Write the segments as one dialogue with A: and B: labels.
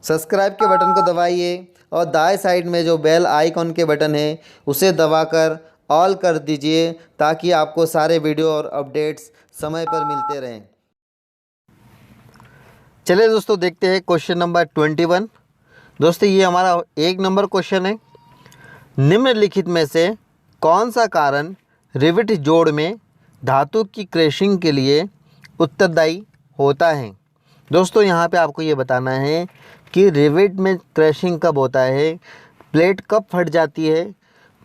A: Subscribe के button को दबाइए और दाएं साइड में जो बेल आइकॉन के बटन है उसे दबाकर ऑल कर दीजिए ताकि आपको सारे वीडियो और अपडेट्स समय पर मिलते रहें। चलिए दोस्तों देखते हैं क्वेश्चन नंबर 21। दोस्तों ये हमारा 1 नंबर क्वेश्चन है। निम्नलिखित में से कौन सा कारण रिवेट जोड़ में धातु की क्रैशिंग के लिए उत्तरदायी होता है। दोस्तों यहाँ पे आपको ये बताना है कि रिवेट में क्रैशिंग कब होता है, प्लेट कब फट जाती है।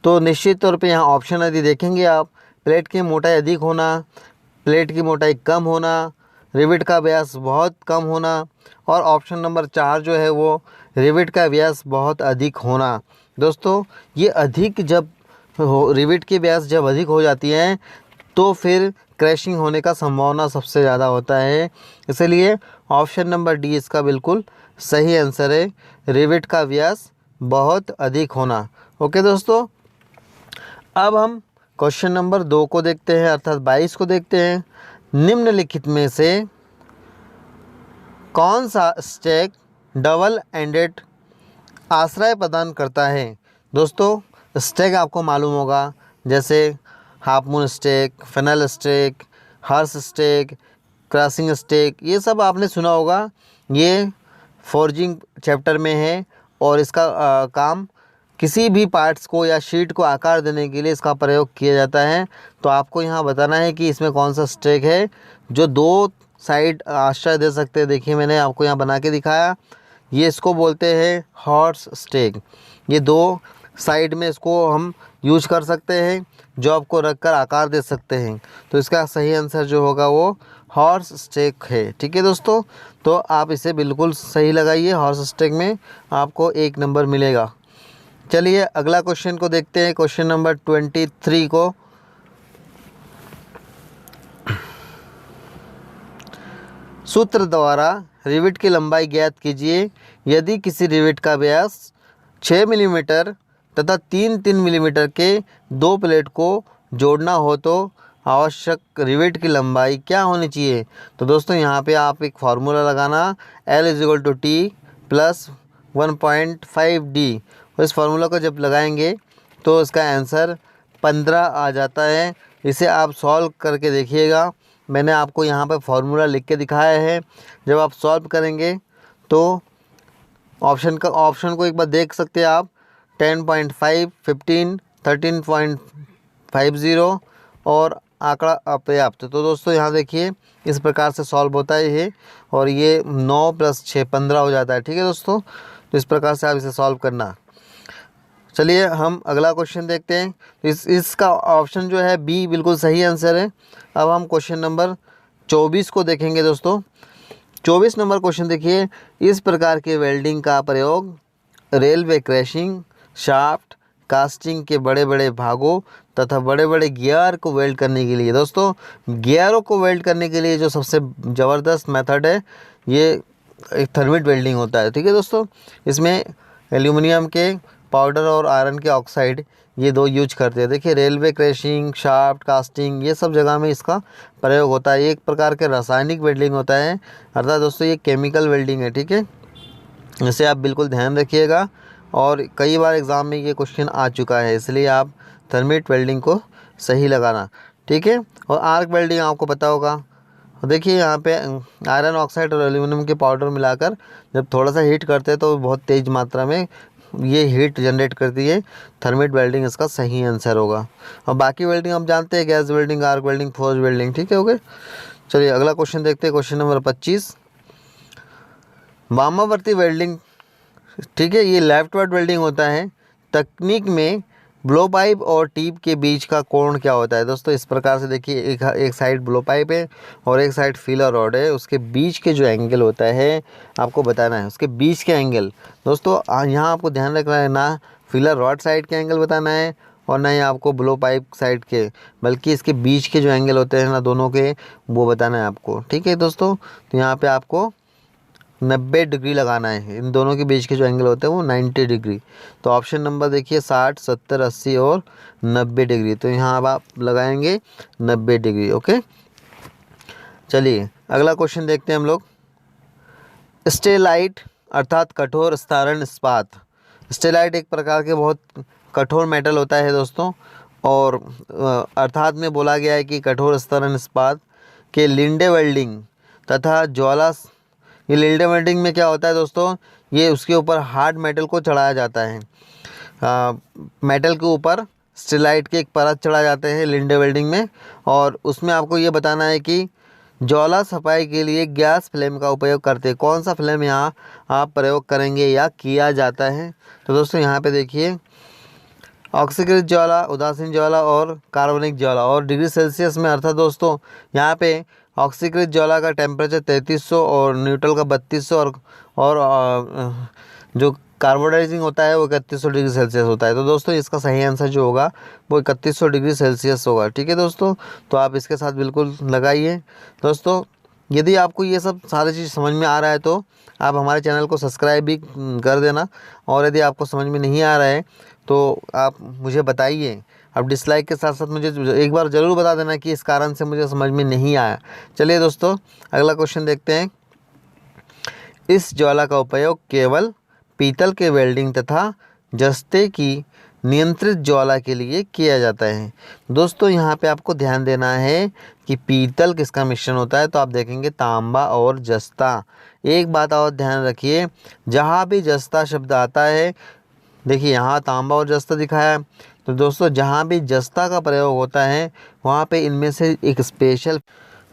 A: तो निश्चित तौर पे यहाँ ऑप्शन यदि देखेंगे आप, प्लेट की मोटाई अधिक होना, प्लेट की मोटाई कम होना, रिवेट का व्यास बहुत कम होना और ऑप्शन नंबर 4 जो है वो रिवेट का व्यास बहुत अधिक होना। दोस्तों ये अधिक जब रिवेट की व्यास जब अधिक हो जाती है तो फिर क्रैशिंग होने का संभावना सबसे ज़्यादा होता है। इसलिए ऑप्शन नंबर डी इसका बिल्कुल सही आंसर है, रिवेट का व्यास बहुत अधिक होना। ओके दोस्तों, अब हम क्वेश्चन नंबर 2 को देखते हैं, अर्थात 22 को देखते हैं। निम्नलिखित में से कौन सा स्टैक डबल एंडेड आश्रय प्रदान करता है। दोस्तों स्टैक आपको मालूम होगा, जैसे half moon stack, fennel stack, hearse stack, crossing stack, ये सब आपने सुना होगा। ये फोर्जिंग चैप्टर में है और इसका काम किसी भी पार्ट्स को या शीट को आकार देने के लिए इसका प्रयोग किया जाता है। तो आपको यहाँ बताना है कि इसमें कौन सा स्टैक है जो 2 साइड आश्रय दे सकते हैं। देखिए मैंने आपको यहाँ बना के दिखाया, ये इसको बोलते हैं हॉर्स स्टैक। ये 2 साइड में इसको हम यूज कर सकते हैं, जॉब को रखकर आकार दे सकते हैं। तो इसका सही आंसर जो होगा वो हॉर्स स्टैक है। ठीक है दोस्तों, तो आप इसे बिल्कुल सही लगाइए, हॉर्स स्टैक में आपको 1 नंबर मिलेगा। चलिए अगला क्वेश्चन को देखते हैं, क्वेश्चन नंबर 23 को। सूत्र द्वारा रिवेट की लंबाई ज्ञात कीजिए। यदि किसी रिवेट का व्यास 6 मिलीमीटर तथा 3-3 मिलीमीटर के 2 प्लेट को जोड़ना हो तो आवश्यक रिवेट की लंबाई क्या होनी चाहिए। तो दोस्तों यहाँ पे आप एक फार्मूला लगाना, L = T + 1.5D। इस फार्मूला को जब लगाएंगे तो इसका आंसर 15 आ जाता है। इसे आप सॉल्व करके देखिएगा, मैंने आपको यहाँ पर फार्मूला लिख के दिखाया है। जब आप सॉल्व करेंगे तो ऑप्शन को एक बार देख सकते हैं आप, 10.5, 15, 13.50 और आंकड़ा अपर्याप्त। तो दोस्तों यहाँ देखिए इस प्रकार से सॉल्व होता है ये, और ये 9 + 6 15 हो जाता है। ठीक है दोस्तों, तो इस प्रकार से आप इसे सॉल्व करना। चलिए हम अगला क्वेश्चन देखते हैं। इसका ऑप्शन जो है बी बिल्कुल सही आंसर है। अब हम क्वेश्चन नंबर 24 को देखेंगे दोस्तों। 24 नंबर क्वेश्चन देखिए, इस प्रकार के वेल्डिंग का प्रयोग रेलवे क्रैशिंग, शाफ्ट, कास्टिंग के बड़े बड़े भागों तथा बड़े बड़े गियर को वेल्ड करने के लिए। दोस्तों गियरों को वेल्ड करने के लिए जो सबसे ज़बरदस्त मेथड है ये एक थर्मिट वेल्डिंग होता है। ठीक है दोस्तों, इसमें एल्यूमिनियम के पाउडर और आयरन के ऑक्साइड ये 2 यूज करते हैं। देखिए रेलवे क्रैशिंग, शाफ्ट, कास्टिंग ये सब जगह में इसका प्रयोग होता है। एक प्रकार के रासायनिक वेल्डिंग होता है, अर्थात दोस्तों ये केमिकल वेल्डिंग है। ठीक है, इसे आप बिल्कुल ध्यान रखिएगा, और कई बार एग्ज़ाम में ये क्वेश्चन आ चुका है, इसलिए आप थर्मिट वेल्डिंग को सही लगाना। ठीक है, और आर्क वेल्डिंग आपको पता होगा। देखिए यहाँ पे आयरन ऑक्साइड और एल्यूमिनियम के पाउडर मिलाकर जब थोड़ा सा हीट करते हैं तो बहुत तेज़ मात्रा में ये हीट जनरेट करती है। थर्मिट वेल्डिंग इसका सही आंसर होगा। और बाकी वेल्डिंग हम जानते हैं, gas welding, arc welding, forge welding. ठीक है, ओके। चलिए अगला क्वेश्चन देखते हैं, क्वेश्चन नंबर 25। वामावर्ती वेल्डिंग, ठीक है, ये लेफ्टवर्ड वेल्डिंग होता है। तकनीक में ब्लो पाइप और टीप के बीच का कोण क्या होता है। दोस्तों इस प्रकार से देखिए, एक साइड ब्लो पाइप है और एक साइड फीलर रॉड है, उसके बीच के जो एंगल होता है आपको बताना है, उसके बीच के एंगल। दोस्तों यहाँ आपको ध्यान रखना है, ना फीलर रॉड साइड के एंगल बताना है और ना ही आपको ब्लो पाइप साइड के, बल्कि इसके बीच के जो एंगल होते हैं ना दोनों के, वो बताना है आपको। ठीक है दोस्तों, तो यहाँ पर आपको 90 डिग्री लगाना है। इन दोनों के बीच के जो एंगल होते हैं वो 90 डिग्री। तो ऑप्शन नंबर देखिए 60, 70, 80 और 90 डिग्री। तो यहाँ अब आप लगाएंगे 90 डिग्री। ओके, चलिए अगला क्वेश्चन देखते हैं हम लोग। स्टेलाइट अर्थात कठोर स्थारण इस्पात। स्टेलाइट एक प्रकार के बहुत कठोर मेटल होता है दोस्तों, और अर्थात में बोला गया है कि कठोर स्तरण इस्पात के लिंडे वेल्डिंग तथा ज्वाला। ये लिंडे वेल्डिंग में क्या होता है दोस्तों, ये उसके ऊपर हार्ड मेटल को चढ़ाया जाता है। मेटल के ऊपर स्टेलाइट की एक परत चढ़ा जाते हैं लिंडे वेल्डिंग में, और उसमें आपको ये बताना है कि ज्वाला सफाई के लिए गैस फ्लेम का उपयोग करते हैं। कौन सा फ्लेम यहाँ आप प्रयोग करेंगे या किया जाता है, तो दोस्तों यहाँ पे देखिए ऑक्सीकृत ज्वाला, उदासीन ज्वाला और कार्बनिक ज्वाला। और डिग्री सेल्सियस में अर्थात दोस्तों यहाँ पे ऑक्सीकृत ज्वाला का टेम्परेचर 3300 और न्यूट्रल का 3200 और जो कार्बोनाइजिंग होता है वो 3100 डिग्री सेल्सियस होता है। तो दोस्तों इसका सही आंसर जो होगा वो 3100 डिग्री सेल्सियस होगा। ठीक है दोस्तों, तो आप इसके साथ बिल्कुल लगाइए। दोस्तों यदि आपको ये सब सारी चीज़ समझ में आ रहा है तो आप हमारे चैनल को सब्सक्राइब भी कर देना, और यदि आपको समझ में नहीं आ रहा है तो आप मुझे बताइए। अब डिसलाइक के साथ साथ मुझे एक बार ज़रूर बता देना कि इस कारण से मुझे समझ में नहीं आया। चलिए दोस्तों अगला क्वेश्चन देखते हैं। इस ज्वाला का उपयोग केवल पीतल के वेल्डिंग तथा जस्ते की नियंत्रित ज्वाला के लिए किया जाता है। दोस्तों यहाँ पे आपको ध्यान देना है कि पीतल किसका मिश्रण होता है, तो आप देखेंगे तांबा और जस्ता। एक बात और ध्यान रखिए, जहाँ भी जस्ता शब्द आता है, देखिए यहाँ तांबा और जस्ता दिखाया है, तो दोस्तों जहाँ भी जस्ता का प्रयोग होता है वहाँ पे इनमें से एक स्पेशल,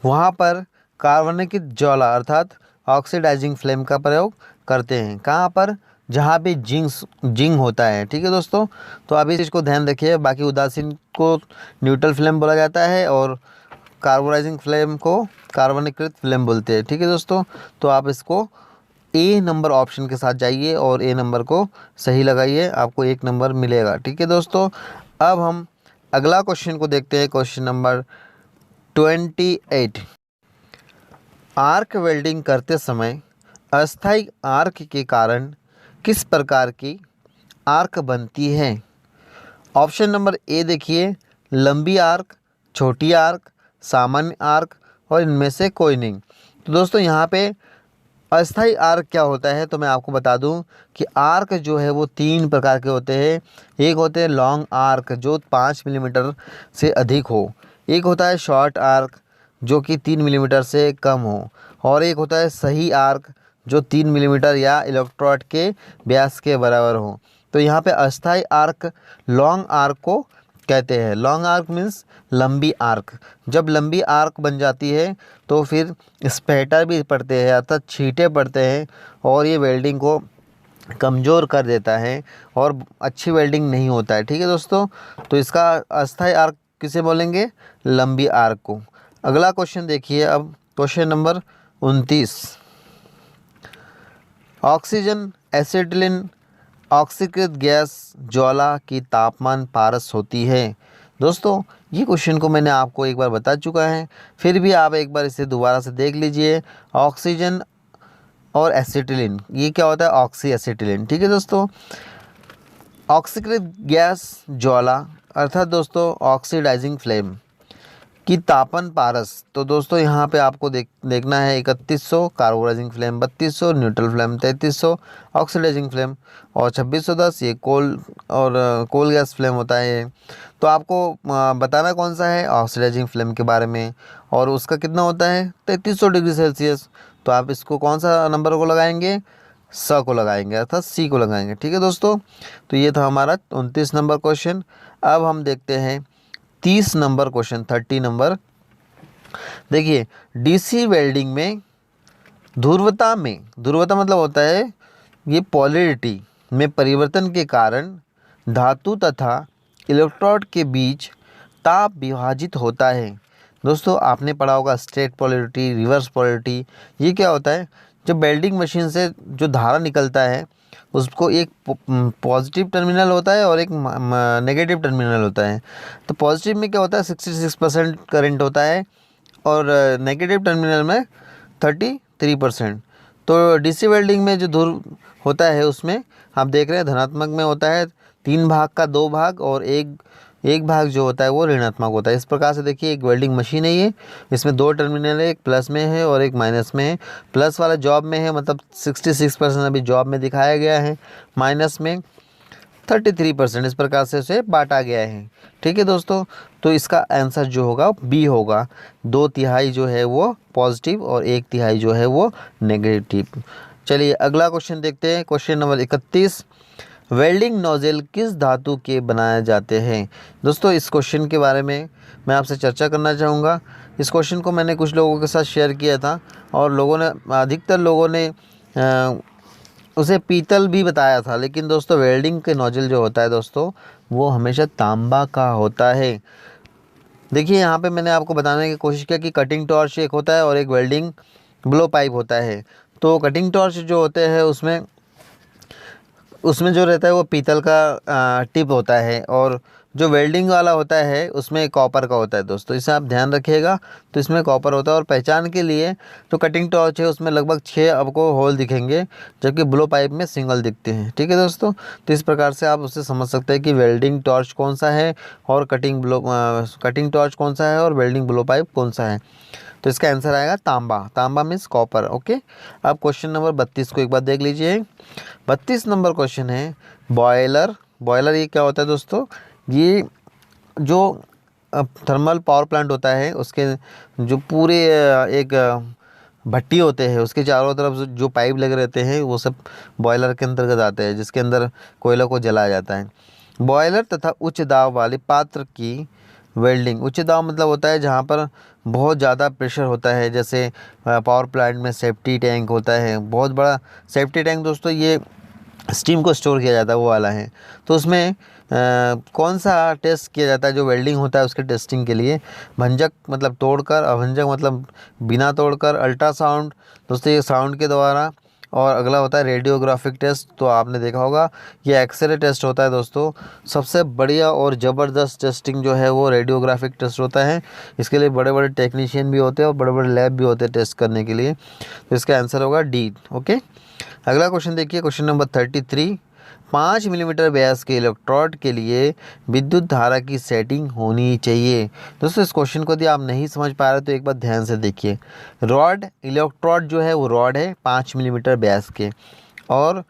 A: वहाँ पर कार्बनिक ज्वाला अर्थात ऑक्सीडाइजिंग फ्लेम का प्रयोग करते हैं। कहाँ पर, जहाँ भी जिंक होता है। ठीक है दोस्तों, तो अभी इस चीज़ को ध्यान रखिए। बाकी उदासीन को न्यूट्रल फ्लेम बोला जाता है और कार्बोनाइजिंग फ्लेम को कार्बनीकृत फ्लेम बोलते हैं। ठीक है दोस्तों, तो आप इसको ए नंबर ऑप्शन के साथ जाइए और ए नंबर को सही लगाइए, आपको 1 नंबर मिलेगा। ठीक है दोस्तों, अब हम अगला क्वेश्चन को देखते हैं। Question number 28। आर्क वेल्डिंग करते समय अस्थायी आर्क के कारण किस प्रकार की आर्क बनती है? ऑप्शन नंबर ए देखिए, लंबी आर्क, छोटी आर्क, सामान्य आर्क और इनमें से कोई नहीं। तो दोस्तों यहाँ पे अस्थायी आर्क क्या होता है, तो मैं आपको बता दूं कि आर्क जो है वो 3 प्रकार के होते हैं। एक होते हैं लॉन्ग आर्क जो 5 मिलीमीटर से अधिक हो, एक होता है शॉर्ट आर्क जो कि 3 मिलीमीटर से कम हो, और एक होता है सही आर्क जो 3 मिलीमीटर या इलेक्ट्रोड के व्यास के बराबर हो। तो यहाँ पे अस्थायी आर्क लॉन्ग आर्क को कहते हैं। लॉन्ग आर्क मीन्स लंबी आर्क। जब लंबी आर्क बन जाती है तो फिर स्पैटर भी पड़ते हैं अर्थात छींटे पड़ते हैं, और ये वेल्डिंग को कमज़ोर कर देता है और अच्छी वेल्डिंग नहीं होता है। ठीक है दोस्तों, तो इसका अस्थायी आर्क किसे बोलेंगे, लंबी आर्क को। अगला क्वेश्चन देखिए अब, क्वेश्चन नंबर 29। ऑक्सीजन एसिटिलीन ऑक्सीकृत गैस ज्वाला की तापमान पारस होती है। दोस्तों ये क्वेश्चन को मैंने आपको एक बार बता चुका है, फिर भी आप एक बार इसे दोबारा से देख लीजिए। ऑक्सीजन और एसिटिलीन, ये क्या होता है, ऑक्सी एसिटिलीन। ठीक है दोस्तों, ऑक्सीकृत गैस ज्वाला अर्थात दोस्तों ऑक्सीडाइजिंग फ्लेम की तापन पारस। तो दोस्तों यहाँ पे आपको देखना है 3100, carbonizing flame 3200, neutral flame 3300, oxidizing flame और 2610, ये कोल गैस फ्लेम होता है ये। तो आपको बताना कौन सा है, ऑक्सीडाइजिंग फ्लेम के बारे में, और उसका कितना होता है 3300 डिग्री सेल्सियस। तो आप इसको कौन सा नंबर को लगाएंगे, स को लगाएंगे अर्थात सी को लगाएंगे। ठीक है दोस्तों, तो ये था हमारा 29 नंबर क्वेश्चन। अब हम देखते हैं 30 नंबर क्वेश्चन, 30 नंबर। देखिए डीसी वेल्डिंग में ध्रुवता मतलब होता है ये पोलैरिटी में परिवर्तन के कारण धातु तथा इलेक्ट्रोड के बीच ताप विभाजित होता है। दोस्तों आपने पढ़ा होगा स्ट्रेट पोलैरिटी, रिवर्स पोलैरिटी। ये क्या होता है, जब वेल्डिंग मशीन से जो धारा निकलता है उसको एक पॉजिटिव टर्मिनल होता है और एक नेगेटिव टर्मिनल होता है। तो पॉजिटिव में क्या होता है 66% करंट होता है और नेगेटिव टर्मिनल में 33%। तो डीसी वेल्डिंग में जो ध्रुव होता है उसमें आप देख रहे हैं धनात्मक में होता है 3 भाग का 2 भाग और एक भाग जो होता है वो ऋणात्मक होता है। इस प्रकार से देखिए एक वेल्डिंग मशीन है ये, इसमें 2 टर्मिनल है, एक प्लस में है और एक माइनस में है। प्लस वाला जॉब में है, मतलब 66% अभी जॉब में दिखाया गया है, माइनस में 33%। इस प्रकार से उसे बांटा गया है। ठीक है दोस्तों, तो इसका आंसर जो होगा बी होगा। 2/3 जो है वो पॉजिटिव और 1/3 जो है वो नेगेटिव। चलिए अगला क्वेश्चन देखते हैं। क्वेश्चन नंबर 31, वेल्डिंग नोजल किस धातु के बनाए जाते हैं। दोस्तों इस क्वेश्चन के बारे में मैं आपसे चर्चा करना चाहूँगा। इस क्वेश्चन को मैंने कुछ लोगों के साथ शेयर किया था और लोगों ने, अधिकतर लोगों ने उसे पीतल भी बताया था, लेकिन दोस्तों वेल्डिंग के नोजल जो होता है दोस्तों वो हमेशा तांबा का होता है। देखिए यहाँ पे मैंने आपको बताने की कोशिश किया कि कटिंग टॉर्च एक होता है और एक वेल्डिंग ब्लो पाइप होता है। तो कटिंग टॉर्च जो होते हैं उसमें जो रहता है वो पीतल का टिप होता है, और जो वेल्डिंग वाला होता है उसमें कॉपर का होता है दोस्तों। इसे आप ध्यान रखिएगा। तो इसमें कॉपर होता है, और पहचान के लिए जो कटिंग टॉर्च है उसमें लगभग 6 आपको होल दिखेंगे, जबकि ब्लो पाइप में सिंगल दिखते हैं। ठीक है दोस्तों, तो इस प्रकार से आप उससे समझ सकते हैं कि वेल्डिंग टॉर्च कौन सा है और कटिंग टॉर्च कौन सा है और वेल्डिंग ब्लो पाइप कौन सा है। तो इसका आंसर आएगा तांबा। तांबा मीन्स कॉपर। ओके, अब क्वेश्चन नंबर 32 को एक बार देख लीजिए। 32 नंबर क्वेश्चन है बॉयलर। बॉयलर ये क्या होता है दोस्तों, ये जो थर्मल पावर प्लांट होता है उसके जो पूरे एक भट्टी होते हैं उसके चारों तरफ जो पाइप लगे रहते हैं वो सब बॉयलर के अंतर्गत आते हैं, जिसके अंदर कोयला को जलाया जाता है। बॉयलर तथा उच्च दाब वाले पात्र की वेल्डिंग। उच्च दाब मतलब होता है जहाँ पर बहुत ज़्यादा प्रेशर होता है, जैसे पावर प्लांट में सेफ्टी टैंक होता है, बहुत बड़ा सेफ्टी टैंक दोस्तों, ये स्टीम को स्टोर किया जाता है वो वाला है। तो उसमें कौन सा टेस्ट किया जाता है, जो वेल्डिंग होता है उसके टेस्टिंग के लिए भंजक मतलब तोड़कर, अभंजक मतलब बिना तोड़कर, अल्ट्रासाउंड दोस्तों ये साउंड के द्वारा, और अगला होता है रेडियोग्राफिक टेस्ट। तो आपने देखा होगा ये एक्सरे टेस्ट होता है दोस्तों। सबसे बढ़िया और ज़बरदस्त टेस्टिंग जो है वो रेडियोग्राफिक टेस्ट होता है। इसके लिए बड़े बड़े टेक्नीशियन भी होते हैं और बड़े बड़े लैब भी होते हैं टेस्ट करने के लिए। तो इसका आंसर होगा डी। ओके, अगला क्वेश्चन देखिए, क्वेश्चन नंबर 33, 5 मिलीमीटर व्यास के इलेक्ट्रोड के लिए विद्युत धारा की सेटिंग होनी चाहिए। दोस्तों इस क्वेश्चन को यदि आप नहीं समझ पा रहे तो एक बार ध्यान से देखिए। रॉड, इलेक्ट्रोड जो है वो रॉड है 5 मिलीमीटर व्यास के, और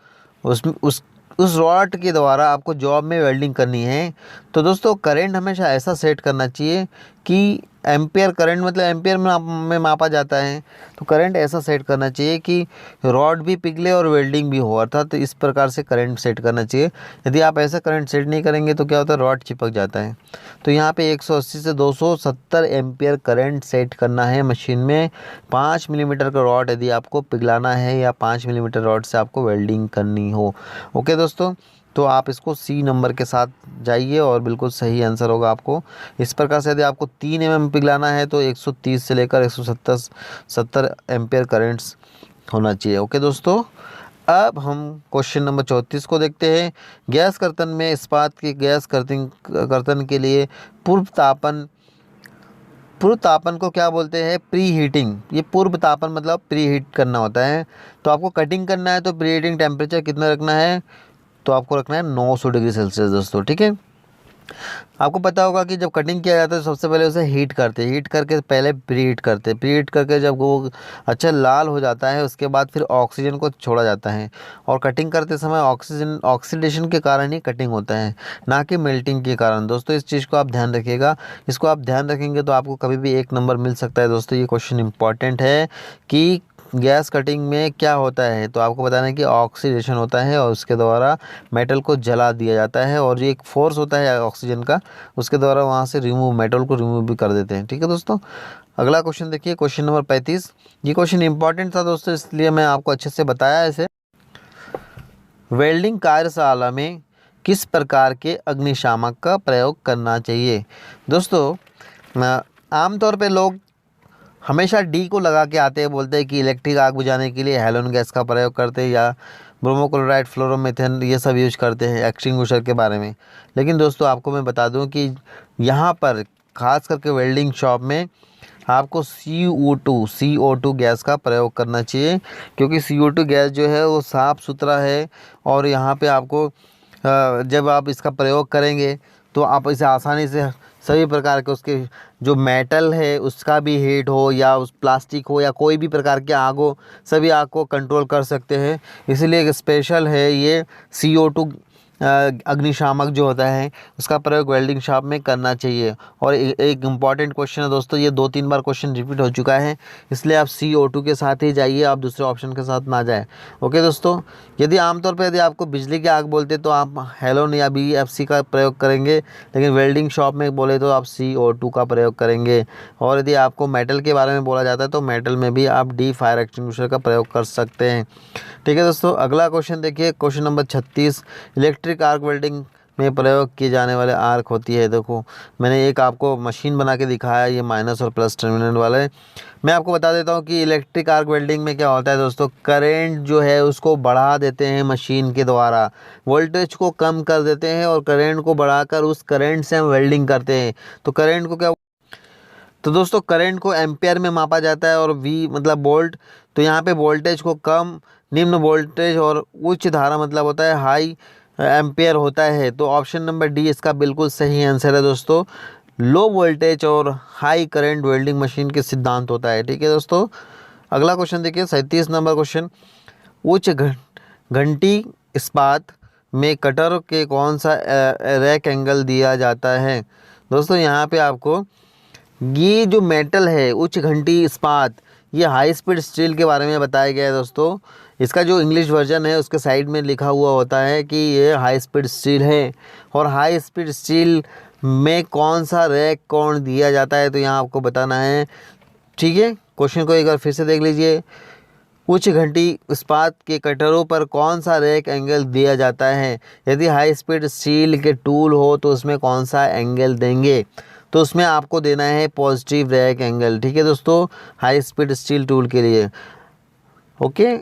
A: उस रॉड के द्वारा आपको जॉब में वेल्डिंग करनी है। तो दोस्तों करंट हमेशा ऐसा सेट करना चाहिए कि एम्पियर करंट मतलब एम्पियर में मापा जाता है, तो करंट ऐसा सेट करना चाहिए कि रॉड भी पिघले और वेल्डिंग भी हो, अर्थात तो इस प्रकार से करंट सेट करना चाहिए। यदि आप ऐसा करंट सेट नहीं करेंगे तो क्या होता है, रॉड चिपक जाता है। तो यहाँ पे 180 से 270 एम्पियर करंट सेट करना है मशीन में। 5 मिलीमीटर का रॉड यदि आपको पिघलाना है या 5 मिलीमीटर रॉड से आपको वेल्डिंग करनी हो। ओके दोस्तों, तो आप इसको सी नंबर के साथ जाइए और बिल्कुल सही आंसर होगा आपको। इस प्रकार से यदि आपको 3 mm पिघलाना है तो 130 से लेकर 170 एम्पियर करंट्स होना चाहिए। ओके दोस्तों, अब हम क्वेश्चन नंबर 34 को देखते हैं। गैस कर्तन में इस्पात के गैस कर्तन के लिए पूर्व तापन को क्या बोलते हैं, प्री हीटिंग। ये पूर्व तापन मतलब प्री हीट करना होता है। तो आपको कटिंग करना है तो प्री हीटिंग टेम्परेचर कितना रखना है, तो आपको रखना है 900 डिग्री सेल्सियस दोस्तों। ठीक है, आपको पता होगा कि जब कटिंग किया जाता है तो सबसे पहले उसे हीट करते हैं, हीट करके पहले प्री हीट करते हैं, प्री हीट करके जब वो अच्छा लाल हो जाता है उसके बाद फिर ऑक्सीजन को छोड़ा जाता है। और कटिंग करते समय ऑक्सीडेशन के कारण ही कटिंग होता है, ना कि मेल्टिंग के कारण। दोस्तों इस चीज़ को आप ध्यान रखिएगा, इसको आप ध्यान रखेंगे तो आपको कभी भी 1 नंबर मिल सकता है दोस्तों। ये क्वेश्चन इंपॉर्टेंट है कि गैस कटिंग में क्या होता है, तो आपको बताना है कि ऑक्सीडेशन होता है और उसके द्वारा मेटल को जला दिया जाता है, और ये एक फोर्स होता है ऑक्सीजन का, उसके द्वारा वहाँ से मेटल को रिमूव भी कर देते हैं। ठीक है दोस्तों, अगला क्वेश्चन देखिए, क्वेश्चन नंबर 35। ये क्वेश्चन इंपॉर्टेंट था दोस्तों, इसलिए मैं आपको अच्छे से बताया इसे। वेल्डिंग कार्यशाला में किस प्रकार के अग्निशामक का प्रयोग करना चाहिए। दोस्तों आमतौर पर लोग हमेशा डी को लगा के आते हैं, बोलते हैं कि इलेक्ट्रिक आग बुझाने के लिए हेलोजन गैस का प्रयोग करते हैं या ब्रोमोक्लोराइड, फ्लोरोमीथेन ये सब यूज करते हैं एक्सटिंग्विशर के बारे में। लेकिन दोस्तों आपको मैं बता दूं कि यहाँ पर खास करके वेल्डिंग शॉप में आपको CO2 गैस का प्रयोग करना चाहिए, क्योंकि CO2 गैस जो है वो साफ़ सुथरा है। और यहाँ पे आपको जब आप इसका प्रयोग करेंगे तो आप इसे आसानी से सभी प्रकार के उसके जो मेटल है उसका भी हीट हो या उस प्लास्टिक हो या कोई भी प्रकार की आग हो, सभी आग को कंट्रोल कर सकते हैं। इसलिए एक स्पेशल है ये CO2 अग्निशामक जो होता है उसका प्रयोग वेल्डिंग शॉप में करना चाहिए। और एक इम्पॉर्टेंट क्वेश्चन है दोस्तों, ये 2-3 बार क्वेश्चन रिपीट हो चुका है, इसलिए आप CO2 के साथ ही जाइए, आप दूसरे ऑप्शन के साथ ना जाए। ओके दोस्तों, यदि आमतौर पर यदि आपको बिजली की आग बोलते तो आप हेलोन या BFC का प्रयोग करेंगे, लेकिन वेल्डिंग शॉप में बोले तो आप CO2 का प्रयोग करेंगे। और यदि आपको मेटल के बारे में बोला जाता है तो मेटल में भी आप डी फायर एक्सटिंग्विशर का प्रयोग कर सकते हैं। ठीक है दोस्तों, अगला क्वेश्चन देखिए, question number 36। Electric arc welding में प्रयोग किए जाने वाले आर्क होती है। देखो मैंने एक आपको मशीन बना के दिखाया, ये माइनस और प्लस टर्मिनल वाले। मैं आपको बता देता हूँ कि इलेक्ट्रिक आर्क वेल्डिंग में क्या होता है दोस्तों, करंट जो है उसको बढ़ा देते हैं मशीन के द्वारा, वोल्टेज को कम कर देते हैं और करंट को बढ़ाकर उस करंट से हम वेल्डिंग करते हैं। तो करंट को क्या, तो दोस्तों करंट को एम्पियर में मापा जाता है और V मतलब वोल्ट। तो यहाँ पे वोल्टेज को कम, निम्न वोल्टेज और उच्च धारा मतलब होता है हाई एम्पियर होता है। तो ऑप्शन नंबर डी इसका बिल्कुल सही आंसर है दोस्तों। लो वोल्टेज और हाई करंट वेल्डिंग मशीन के सिद्धांत होता है। ठीक है दोस्तों, अगला क्वेश्चन देखिए 37 नंबर क्वेश्चन। उच्च घंटी इस्पात में कटर के कौन सा रैक एंगल दिया जाता है। दोस्तों यहाँ पे आपको ये जो मेटल है उच्च घंटी इस्पात, ये हाई स्पीड स्टील के बारे में बताया गया है दोस्तों। इसका जो इंग्लिश वर्जन है उसके साइड में लिखा हुआ होता है कि ये हाई स्पीड स्टील है। और हाई स्पीड स्टील में कौन सा रैक कोण दिया जाता है, तो यहाँ आपको बताना है। ठीक है, क्वेश्चन को एक बार फिर से देख लीजिए। उच्च घंटी इस्पात के कटरों पर कौन सा रैक एंगल दिया जाता है। यदि हाई स्पीड स्टील के टूल हो तो उसमें कौन सा एंगल देंगे, तो उसमें आपको देना है पॉजिटिव रैक एंगल। ठीक है दोस्तों, हाई स्पीड स्टील टूल के लिए। ओके,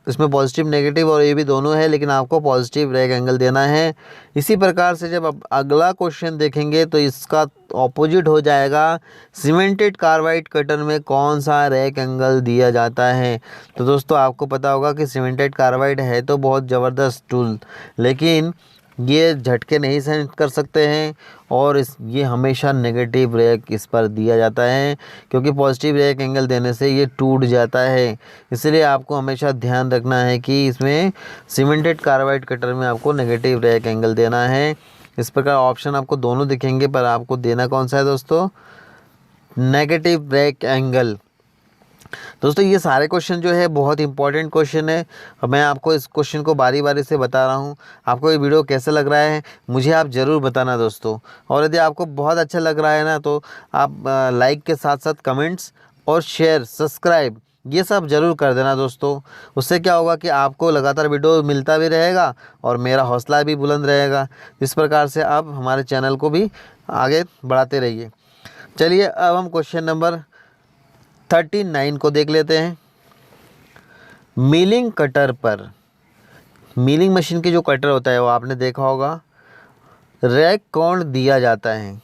A: इसमें पॉजिटिव नेगेटिव और ये भी दोनों है, लेकिन आपको पॉजिटिव रैक एंगल देना है। इसी प्रकार से जब आप अगला क्वेश्चन देखेंगे तो इसका ऑपोजिट हो जाएगा। सीमेंटेड कार्बाइड कटर में कौन सा रैक एंगल दिया जाता है। तो दोस्तों आपको पता होगा कि सीमेंटेड कार्बाइड है तो बहुत ज़बरदस्त टूल, लेकिन ये झटके नहीं सहन कर सकते हैं और ये हमेशा नेगेटिव रैक इस पर दिया जाता है, क्योंकि पॉजिटिव रैक एंगल देने से ये टूट जाता है। इसलिए आपको हमेशा ध्यान रखना है कि इसमें सीमेंटेड कार्बाइड कटर में आपको नेगेटिव रैक एंगल देना है। इस प्रकार ऑप्शन आपको दोनों दिखेंगे, पर आपको देना कौन सा है दोस्तों, नेगेटिव रैक एंगल। दोस्तों ये सारे क्वेश्चन जो है बहुत इंपॉर्टेंट क्वेश्चन है। मैं आपको इस क्वेश्चन को बारी बारी से बता रहा हूँ। आपको ये वीडियो कैसा लग रहा है मुझे आप ज़रूर बताना दोस्तों। और यदि आपको बहुत अच्छा लग रहा है ना, तो आप लाइक के साथ साथ कमेंट्स और शेयर, सब्सक्राइब ये सब ज़रूर कर देना दोस्तों। उससे क्या होगा कि आपको लगातार वीडियो मिलता भी रहेगा और मेरा हौसला भी बुलंद रहेगा। इस प्रकार से आप हमारे चैनल को भी आगे बढ़ाते रहिए। चलिए अब हम क्वेश्चन नंबर 39 को देख लेते हैं। मिलिंग कटर पर, मिलिंग मशीन की जो कटर होता है वो आपने देखा होगा, रैक कोण दिया जाता है।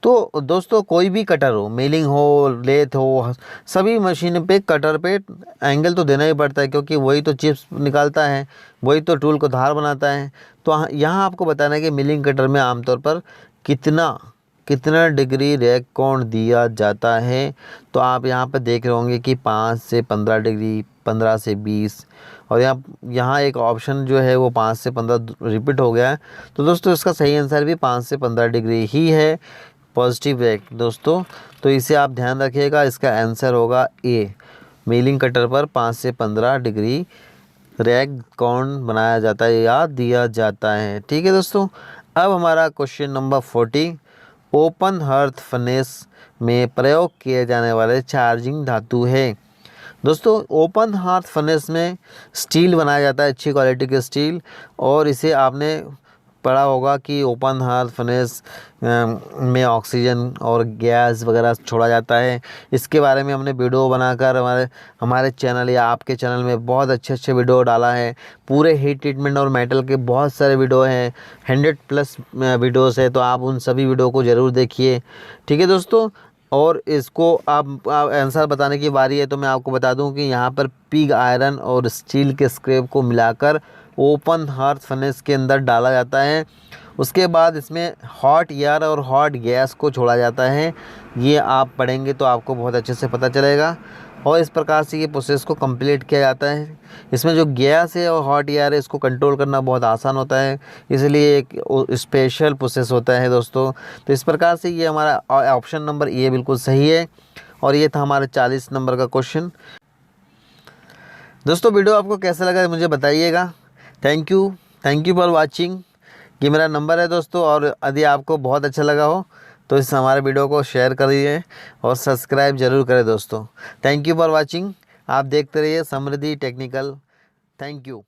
A: तो दोस्तों कोई भी कटर हो, मिलिंग हो, लेथ हो, सभी मशीन पे कटर पे एंगल तो देना ही पड़ता है, क्योंकि वही तो चिप्स निकालता है, वही तो टूल को धार बनाता है। तो यहाँ आपको बताना है कि मिलिंग कटर में आमतौर पर कितना डिग्री रैक कोण दिया जाता है। तो आप यहाँ पे देख रहे होंगे कि 5 से 15 डिग्री, 15 से 20, और यहाँ एक ऑप्शन जो है वो 5 से 15 रिपीट हो गया है। तो दोस्तों इसका सही आंसर भी 5 से 15 डिग्री ही है, पॉजिटिव रैक दोस्तों। तो इसे आप ध्यान रखिएगा, इसका आंसर होगा ए। मिलिंग कटर पर 5 से 15 डिग्री रैक कोण बनाया जाता है या दिया जाता है। ठीक है दोस्तों, अब हमारा question number 40। Open hearth furnace में प्रयोग किए जाने वाले चार्जिंग धातु है। दोस्तों ओपन हार्थ फर्नेस में स्टील बनाया जाता है, अच्छी क्वालिटी के स्टील। और इसे आपने पढ़ा होगा कि ओपन हार्थ फर्नेस में ऑक्सीजन और गैस वगैरह छोड़ा जाता है। इसके बारे में हमने वीडियो बनाकर हमारे चैनल या आपके चैनल में बहुत अच्छे वीडियो डाला है। पूरे हीट ट्रीटमेंट और मेटल के बहुत सारे वीडियो हैं, 100+ वीडियोस है, तो आप उन सभी वीडियो को ज़रूर देखिए। ठीक है दोस्तों, और इसको आप आंसर बताने की बारी है। तो मैं आपको बता दूं कि यहाँ पर पिग आयरन और स्टील के स्क्रैप को मिलाकर ओपन हार्थ फर्नेस के अंदर डाला जाता है। उसके बाद इसमें हॉट एयर और हॉट गैस को छोड़ा जाता है। ये आप पढ़ेंगे तो आपको बहुत अच्छे से पता चलेगा। और इस प्रकार से ये प्रोसेस को कंप्लीट किया जाता है। इसमें जो गैस है और हॉट एयर है इसको कंट्रोल करना बहुत आसान होता है, इसलिए एक स्पेशल प्रोसेस होता है दोस्तों। तो इस प्रकार से ये हमारा ऑप्शन नंबर ए बिल्कुल सही है। और ये था हमारा 40 नंबर का क्वेश्चन। दोस्तों वीडियो आपको कैसा लगा मुझे बताइएगा। Thank you for watching. ये मेरा नंबर है दोस्तों, और यदि आपको बहुत अच्छा लगा हो तो इस हमारे वीडियो को शेयर करिए और सब्सक्राइब ज़रूर करें दोस्तों। Thank you for watching. आप देखते रहिए समृद्धि टेक्निकल। Thank you.